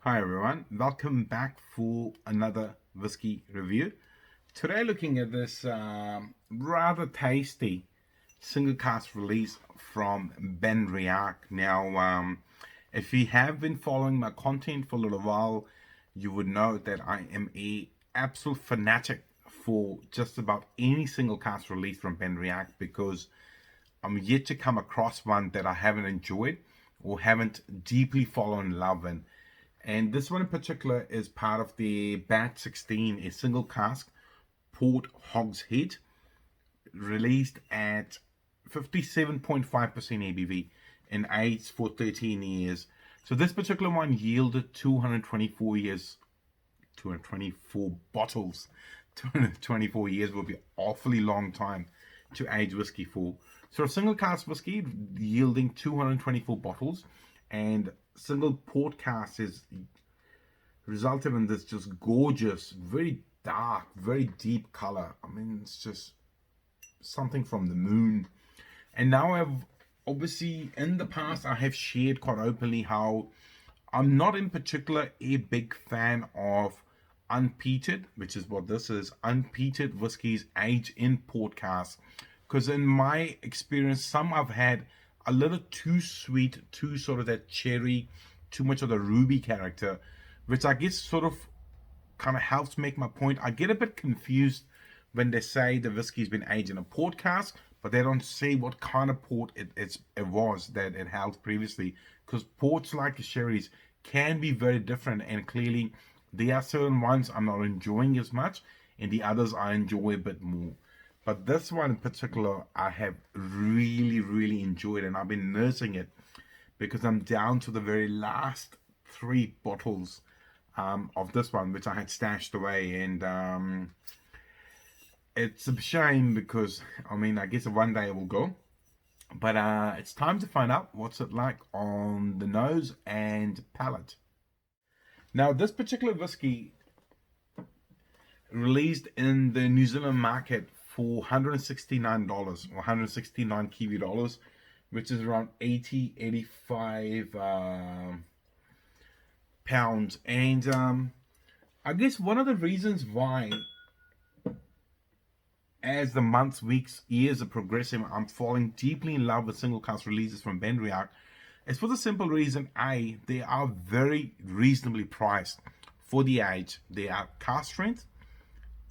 Hi everyone, welcome back for another whiskey review. Today looking at this rather tasty single cask release from Benriach. Now, if you have been following my content for a little while, you would know that I am a absolute fanatic for just about any single cask release from Benriach because I'm yet to come across one that I haven't enjoyed or haven't deeply fallen in love in. And this one in particular is part of the Batch 16, a single cask port hogshead, released at 57.5% ABV and aged for 13 years. So this particular one yielded 224 years, 224 bottles. 224 years will be an awfully long time to age whiskey for. So a single cask whiskey yielding 224 bottles, and single port cask is resulted in this just gorgeous, very dark, very deep color. I mean, it's just something from the moon. And now I've obviously in the past I have shared quite openly how I'm not in particular a big fan of unpeated, which is what this is, unpeated whiskeys aged in port casks, because in my experience some I've had a little too sweet, too sort of that cherry, too much of the ruby character, which I guess sort of kind of helps make my point. I get a bit confused when they say the whiskey's been aged in a port cask, but they don't say what kind of port it was that it held previously, because ports like the sherries can be very different, and clearly there are certain ones I'm not enjoying as much and the others I enjoy a bit more. But this one in particular I have really enjoyed, and I've been nursing it because I'm down to the very last 3 bottles of this one, which I had stashed away. And it's a shame because I mean, I guess one day it will go, but it's time to find out what's it like on the nose and palate. Now this particular whiskey released in the New Zealand market for $169 or 169 Kiwi dollars, which is around 85 pounds. And I guess one of the reasons why, as the months, weeks, years are progressing, I'm falling deeply in love with single cask releases from Benriach is for the simple reason: A, they are very reasonably priced for the age. They are cask strength,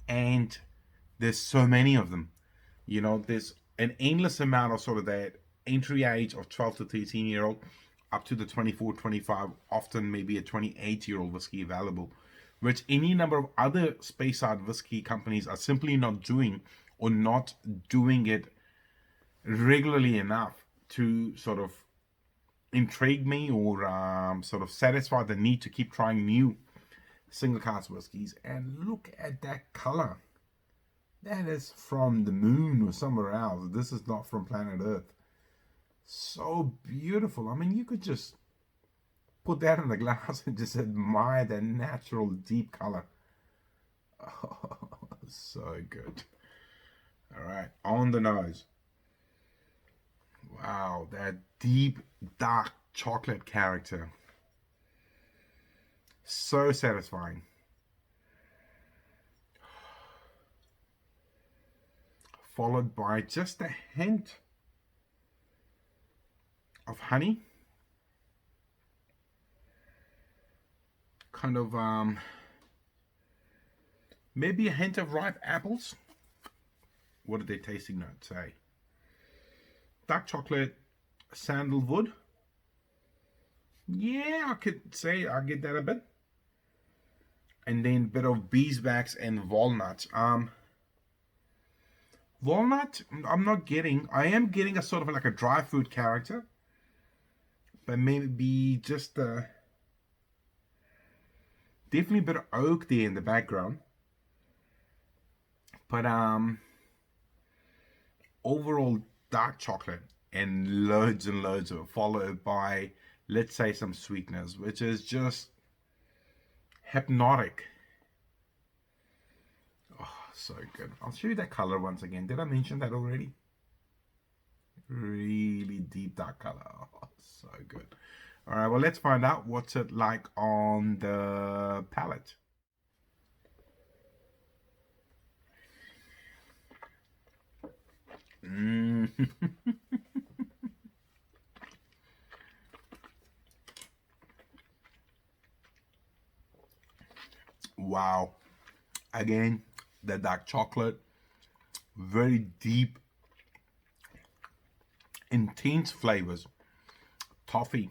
and there's so many of them. You know, there's an endless amount of sort of that entry age of 12 to 13-year-old up to the 24, 25, often maybe a 28-year-old whiskey available, which any number of other Speyside whiskey companies are simply not doing, or not doing it regularly enough to sort of intrigue me or sort of satisfy the need to keep trying new single cask whiskies. And look at that color. That is from the moon or somewhere else. This is not from planet Earth. So beautiful. I mean, you could just put that in the glass and just admire the natural deep color. Oh, so good. All right, on the nose. Wow, that deep, dark chocolate character. So satisfying. Followed by just a hint of honey. Kind of maybe a hint of ripe apples. What did their tasting notes say? Dark chocolate, sandalwood. Yeah, I could say I get that a bit. And then a bit of beeswax and walnut. Walnut, I'm not getting. I am getting a sort of like a dry fruit character, but maybe just definitely a bit of oak there in the background. But overall dark chocolate and loads of it, followed by, let's say, some sweetness, which is just hypnotic. Oh, so good. I'll show you that color once again. Did I mention that already? Really deep dark color. Oh, so good. All right, well, let's find out what's it like on the palate. Wow. Again, the dark chocolate, very deep, intense flavors, toffee,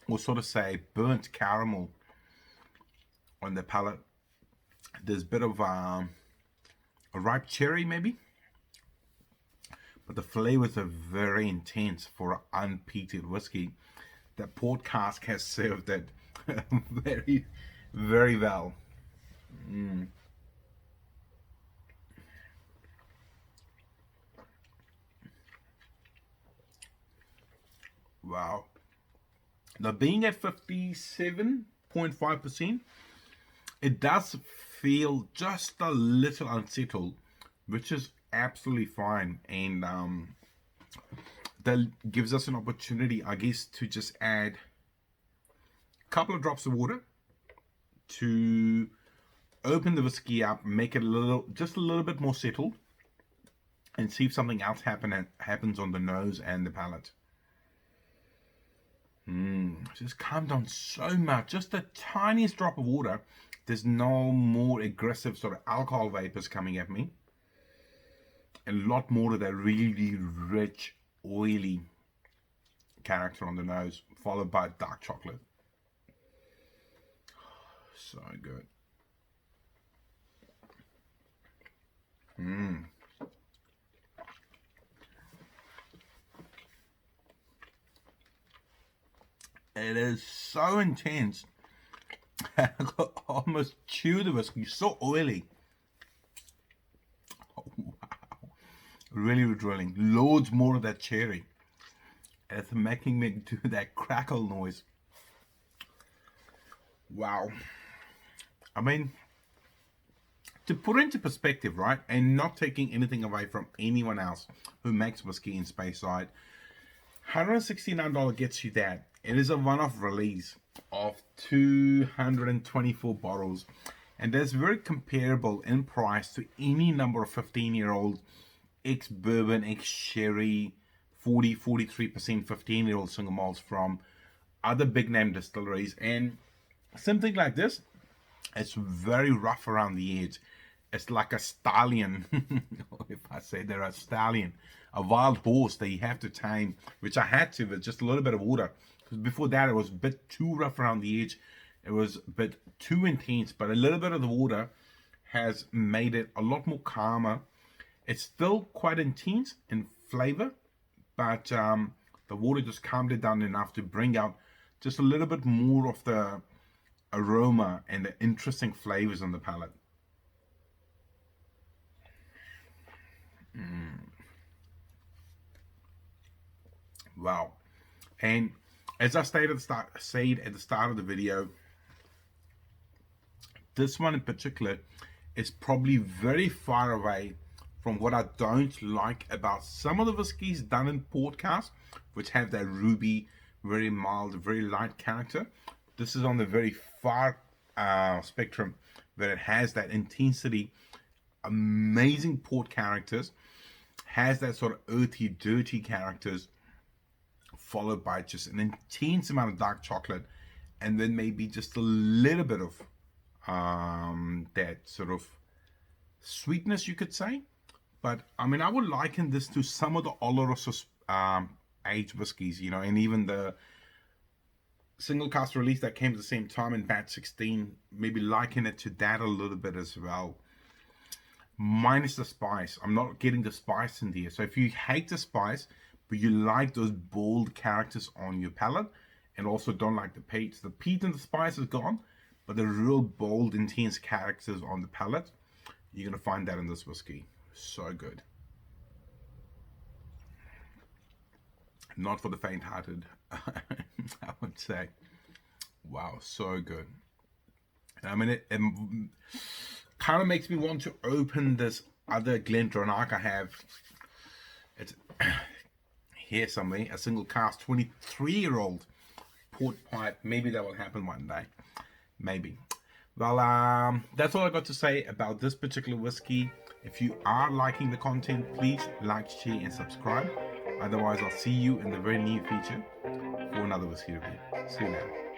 or sort of say burnt caramel on the palate. There's a bit of a ripe cherry maybe, but the flavors are very intense for an unpeated whiskey. The port cask has served it very, very well. Wow. Now, being at 57.5%, it does feel just a little unsettled, which is absolutely fine. And that gives us an opportunity, I guess, to just add a couple of drops of water to open the whiskey up, make it just a little bit more settled, and see if something else happens on the nose and the palate. Just calmed down so much. Just the tiniest drop of water. There's no more aggressive sort of alcohol vapors coming at me. A lot more of that really rich, oily character on the nose, followed by dark chocolate. So good. It is so intense. I could almost chew the whiskey. So oily. Oh, wow. Really drilling. Loads more of that cherry. It's making me do that crackle noise. Wow. I mean, to put into perspective, right, and not taking anything away from anyone else who makes whiskey in Speyside, $169 gets you that. It is a one-off release of 224 bottles, and that's very comparable in price to any number of 15-year-old ex-bourbon, ex-sherry, 43% 15-year-old single malts from other big-name distilleries. And something like this, it's very rough around the edge. It's like a stallion. If I say they're a stallion, a wild horse that you have to tame, which I had to with just a little bit of water. Because before that, it was a bit too rough around the edge. It was a bit too intense, but a little bit of the water has made it a lot more calmer. It's still quite intense in flavor, but the water just calmed it down enough to bring out just a little bit more of the aroma and the interesting flavors on the palate. Wow. And as I said at the start of the video, this one in particular is probably very far away from what I don't like about some of the whiskies done in port cask, which have that ruby, very mild, very light character. This is on the very far spectrum where it has that intensity, amazing port characters, has that sort of earthy, dirty characters, followed by just an intense amount of dark chocolate, and then maybe just a little bit of that sort of sweetness, you could say. But I mean, I would liken this to some of the Oloroso aged whiskies, you know, and even the Single Cask Release that came at the same time in batch 16, maybe liken it to that a little bit as well. Minus the spice. I'm not getting the spice in there. So if you hate the spice, but you like those bold characters on your palate, and also don't like the peat and the spice is gone, but the real bold, intense characters on the palate, you're going to find that in this whiskey. So good. Not for the faint-hearted, I would say. Wow, so good. I mean, it kind of makes me want to open this other Glendronach I have. It's here somewhere, a single cask 23-year-old port pipe. Maybe that will happen one day. Maybe. Well, that's all I got to say about this particular whiskey. If you are liking the content, please like, share, and subscribe. Otherwise, I'll see you in the very near future for another whiskey review. See you now.